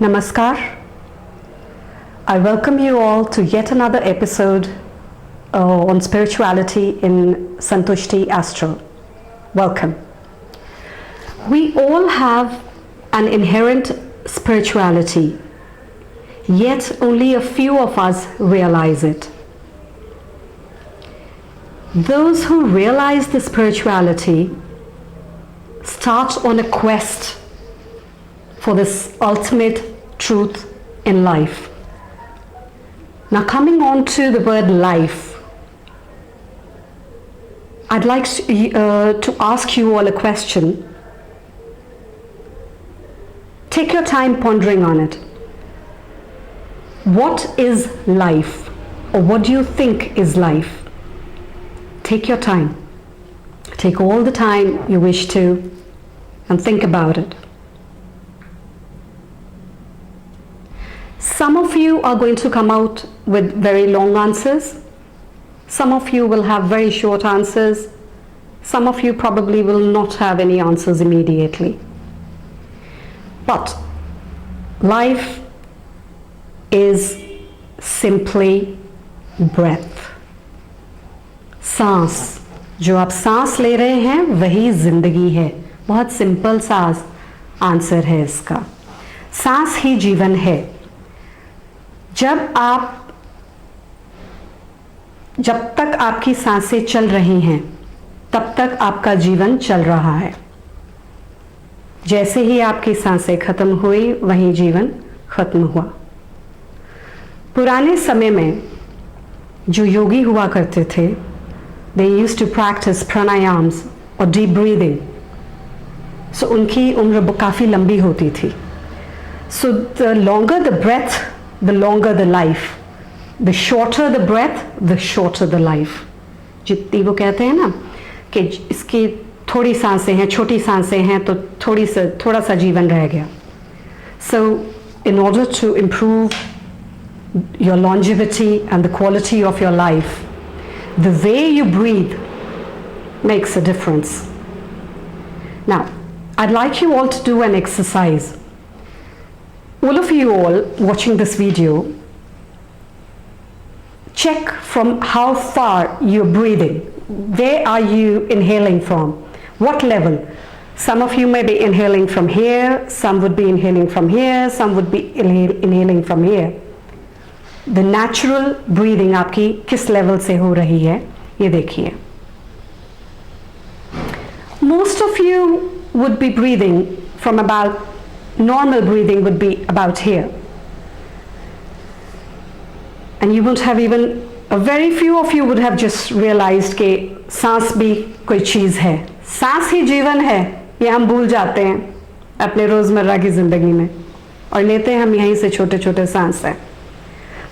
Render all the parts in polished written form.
Namaskar. I welcome you all to yet another episode on spirituality in Santushti Astro. Welcome. We all have an inherent spirituality, yet only a few of us realize it. Those who realize the spirituality start on a quest for this ultimate truth in life. Now, coming on to the word life, I'd like to ask you all a question. Take your time pondering on it. What is life? Or what do you think is life? Take your time. Take all the time you wish to and think about it. Some of you are going to come out with very long answers. Some of you will have very short answers. Some of you probably will not have any answers immediately. But life is simply breath. सांस, जो आप सांस ले रहे हैं वही जिंदगी है. बहुत सिंपल सा आंसर है इसका. सांस ही जीवन है. जब तक आपकी सांसें चल रही हैं तब तक आपका जीवन चल रहा है. जैसे ही आपकी सांसें खत्म हुई वहीं जीवन खत्म हुआ. पुराने समय में जो योगी हुआ करते थे, they used to practice pranayams or deep breathing. So उनकी उम्र काफ़ी लंबी होती थी. So the longer the breath, the longer the life. The shorter the breath, the shorter the life. जितनी वो कहते हैं ना कि इसकी थोड़ी सांसें हैं, छोटी सांसें हैं तो थोड़ा सा जीवन रह गया. So in order to improve your longevity and the quality of your life, the way you breathe makes a difference. Now, I'd like you all to do an exercise. All of you all watching this video, check from how far you're breathing. Where are you inhaling from? What level? Some of you may be inhaling from here, some would be inhaling from here, some would be inhaling from here. The natural breathing आपकी किस level से हो रही है ये देखिए. Most of you would be breathing from about, normal breathing would be about here. And you won't have even, a very few of you would have just realized कि सांस भी कोई चीज़ है. सांस ही जीवन है, ये हम भूल जाते हैं अपने रोज़मर्रा की ज़िंदगी में और लेते हैं हम यहीं से छोटे छोटे सांस हैं.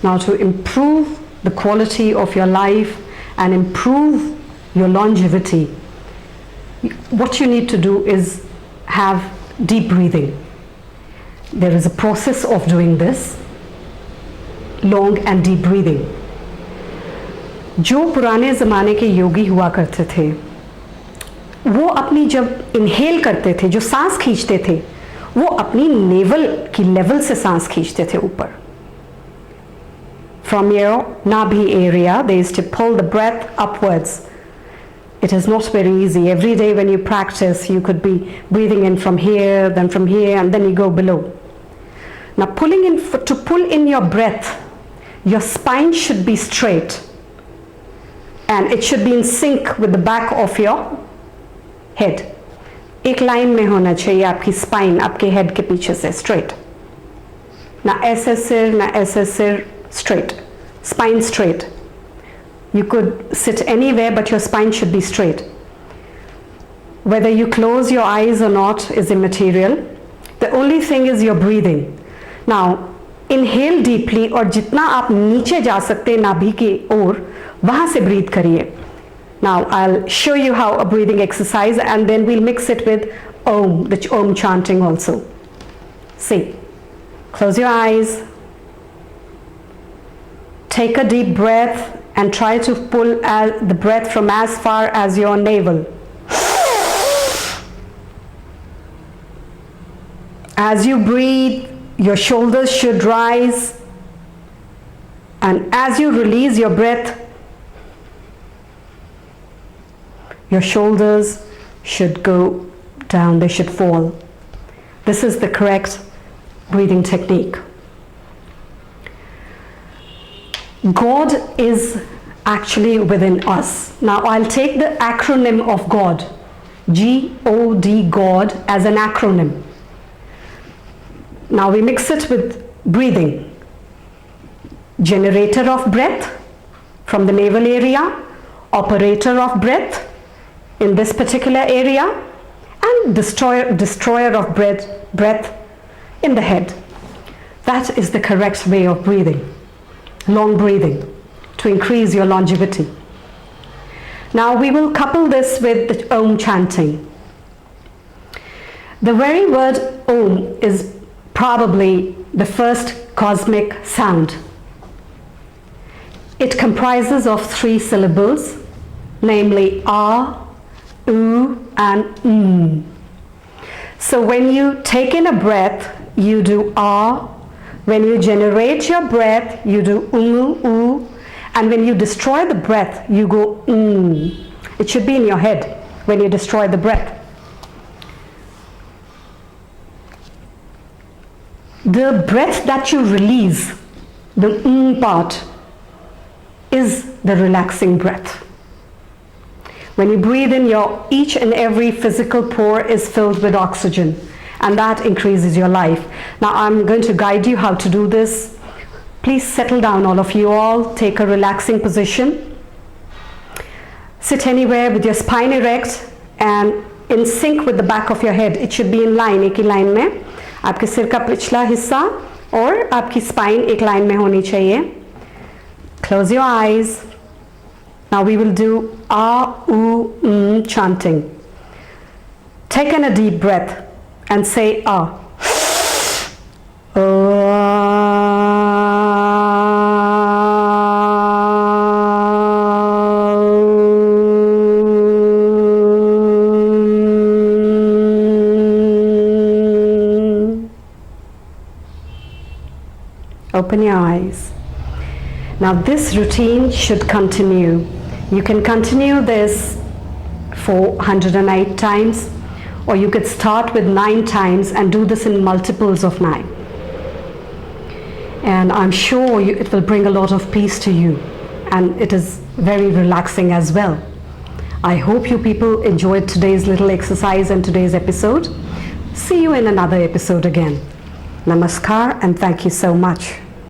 Now, to improve the quality of your life and improve your longevity, what you need to do is have deep breathing. There is a process of doing this, long and deep breathing. जो पुराने ज़माने के योगी हुआ करते थे, वो अपनी जब इनहेल करते थे, जो सांस खींचते थे, वो अपनी नेवल की लेवल से सांस खींचते थे ऊपर. From your Nabhi area, they used to pull the breath upwards. It is not very easy. Every day when you practice, you could be breathing in from here, then from here, and then you go below. Now, to pull in your breath, your spine should be straight. And it should be in sync with the back of your head. एक line में होना चाहिए आपकी spine, आपके head के पीछे से straight. ना ऐसे सिर, ना ऐसे सिर, straight. Spine straight. You could sit anywhere, but your spine should be straight. Whether you close your eyes or not is immaterial. The only thing is your breathing. Now, inhale deeply और जितना आप नीचे जा सकते हैं नाभि की ओर, वहाँ से breathe करिए. Now, I'll show you how a breathing exercise and then we'll mix it with Om, the Om chanting also. See, close your eyes. Take a deep breath and try to pull the breath from as far as your navel. As you breathe, Your shoulders should rise, and as you release your breath, your shoulders should go down, they should fall. This is the correct breathing technique. God is actually within us. Now I'll take the acronym of God, G-O-D, God, as an acronym. Now we mix it with breathing. Generator of breath from the navel area, operator of breath in this particular area, and destroyer of breath in the head. That is the correct way of breathing. Long breathing to increase your longevity. Now we will couple this with the Om chanting. The very word Om is probably the first cosmic sound. It comprises of 3 syllables, namely A, U and So when you take in a breath, you do A. When you generate your breath, you do U. And when you destroy the breath, you go It should be in your head when you destroy the breath. The breath that you release, the part, is the relaxing breath. When you breathe in, each and every physical pore is filled with oxygen, and that increases your life. Now I'm going to guide you how to do this. Please settle down, all of you all. Take a relaxing position. Sit anywhere with your spine erect and in sync with the back of your head. It should be in line, एक ही line में. आपके सिर का पिछला हिस्सा और आपकी spine एक लाइन में होनी चाहिए. Close your eyes. Now we will do A, U, chanting. Take in a deep breath and say A. Open your eyes. Now this routine should continue. You can continue this for 108 times, or you could start with 9 times and do this in multiples of 9. And I'm sure it will bring a lot of peace to you, and it is very relaxing as well. I hope you people enjoyed today's little exercise and today's episode. See you in another episode again. Namaskar and thank you so much.